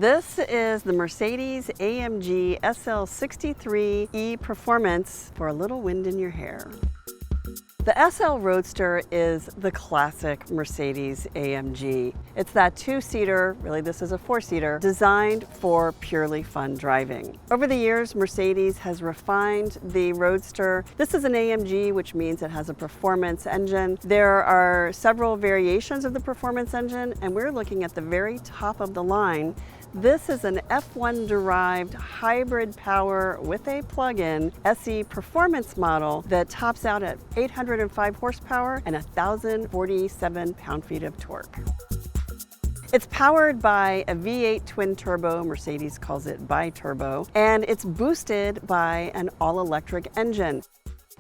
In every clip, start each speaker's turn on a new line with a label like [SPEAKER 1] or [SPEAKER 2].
[SPEAKER 1] This is the Mercedes-AMG SL 63E Performance for a little wind in your hair. The SL Roadster is the classic Mercedes-AMG. It's that two-seater, really this is a four-seater, designed for purely fun driving. Over the years, Mercedes has refined the Roadster. This is an AMG, which means it has a performance engine. There are several variations of the performance engine, and we're looking at the very top of the line. This is an F1-derived hybrid power with a plug-in SE performance model that tops out at 805 horsepower and 1,047 pound-feet of torque. It's powered by a V8 twin-turbo, Mercedes calls it bi-turbo, and it's boosted by an all-electric engine.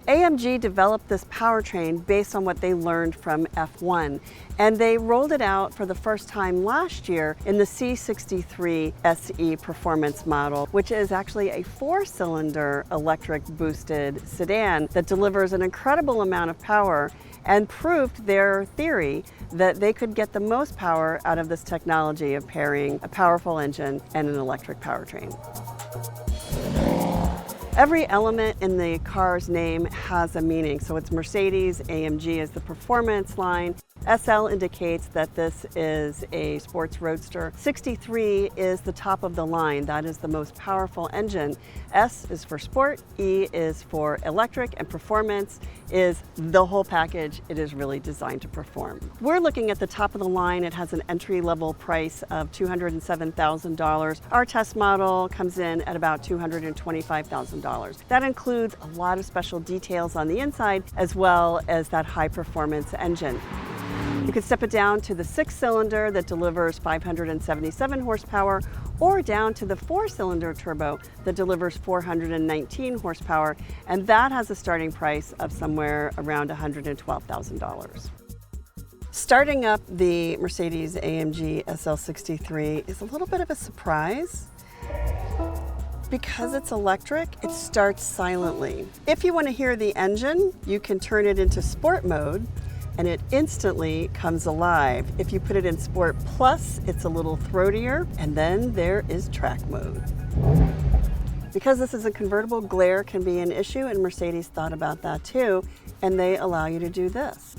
[SPEAKER 1] AMG developed this powertrain based on what they learned from F1, and they rolled it out for the first time last year in the C63 SE performance model, which is actually a four-cylinder electric boosted sedan that delivers an incredible amount of power and proved their theory that they could get the most power out of this technology of pairing a powerful engine and an electric powertrain. Every element in the car's name has a meaning. So it's Mercedes, AMG is the performance line. SL indicates that this is a sports roadster. 63 is the top of the line. That is the most powerful engine. S is for sport, E is for electric, and performance is the whole package. It is really designed to perform. We're looking at the top of the line. It has an entry-level price of $207,000. Our test model comes in at about $225,000. That includes a lot of special details on the inside, as well as that high-performance engine. You can step it down to the six-cylinder that delivers 577 horsepower, or down to the four-cylinder turbo that delivers 419 horsepower, and that has a starting price of somewhere around $112,000. Starting up the Mercedes-AMG SL63 is a little bit of a surprise. Because it's electric, it starts silently. If you want to hear the engine, you can turn it into sport mode, and it instantly comes alive. If you put it in Sport Plus, it's a little throatier, and then there is track mode. Because this is a convertible, glare can be an issue, and Mercedes thought about that too, and they allow you to do this.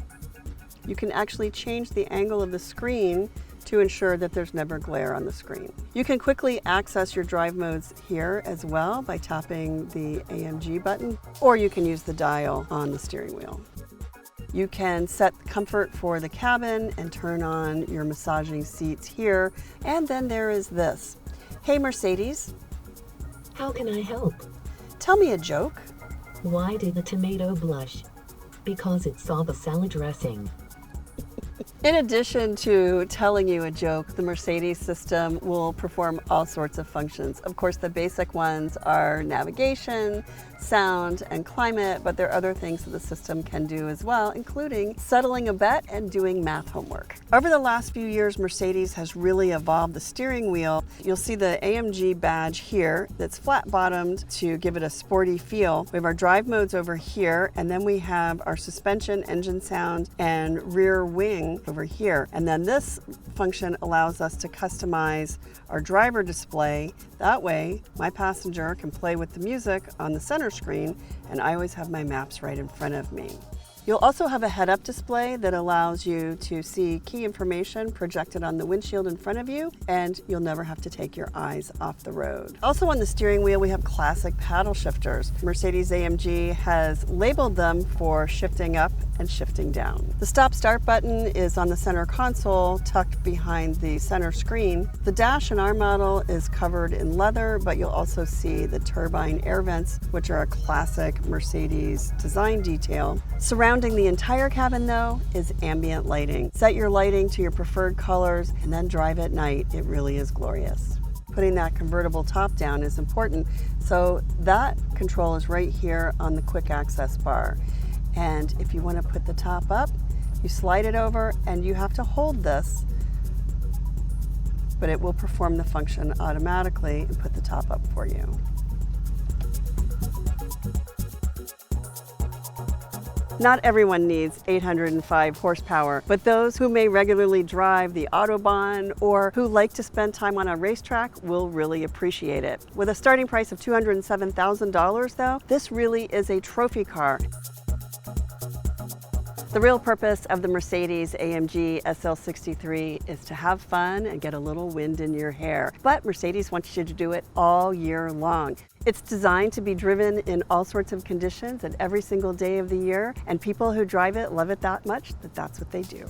[SPEAKER 1] You can actually change the angle of the screen to ensure that there's never glare on the screen. You can quickly access your drive modes here as well by tapping the AMG button, or you can use the dial on the steering wheel. You can set comfort for the cabin and turn on your massaging seats here. And then there is this. Hey Mercedes.
[SPEAKER 2] How can I help?
[SPEAKER 1] Tell me a joke.
[SPEAKER 2] Why did the tomato blush? Because it saw the salad dressing.
[SPEAKER 1] In addition to telling you a joke, the Mercedes system will perform all sorts of functions. Of course, the basic ones are navigation, sound, and climate, but there are other things that the system can do as well, including settling a bet and doing math homework. Over the last few years, Mercedes has really evolved the steering wheel. You'll see the AMG badge here that's flat-bottomed to give it a sporty feel. We have our drive modes over here, and then we have our suspension, engine sound, and rear wing over here. And then this function allows us to customize our driver display. That way, my passenger can play with the music on the center screen, and I always have my maps right in front of me. You'll also have a head-up display that allows you to see key information projected on the windshield in front of you, and you'll never have to take your eyes off the road. Also on the steering wheel, we have classic paddle shifters. Mercedes-AMG has labeled them for shifting up and shifting down. The stop-start button is on the center console, tucked behind the center screen. The dash in our model is covered in leather, but you'll also see the turbine air vents, which are a classic Mercedes design detail. Surrounding the entire cabin, though, is ambient lighting. Set your lighting to your preferred colors and then drive at night. It really is glorious. Putting that convertible top down is important, so that control is right here on the quick access bar. And if you want to put the top up, you slide it over and you have to hold this, but it will perform the function automatically and put the top up for you. Not everyone needs 805 horsepower, but those who may regularly drive the Autobahn or who like to spend time on a racetrack will really appreciate it. With a starting price of $207,000 though, this really is a trophy car. The real purpose of the Mercedes-AMG SL63 is to have fun and get a little wind in your hair. But Mercedes wants you to do it all year long. It's designed to be driven in all sorts of conditions and every single day of the year, and people who drive it love it that much that that's what they do.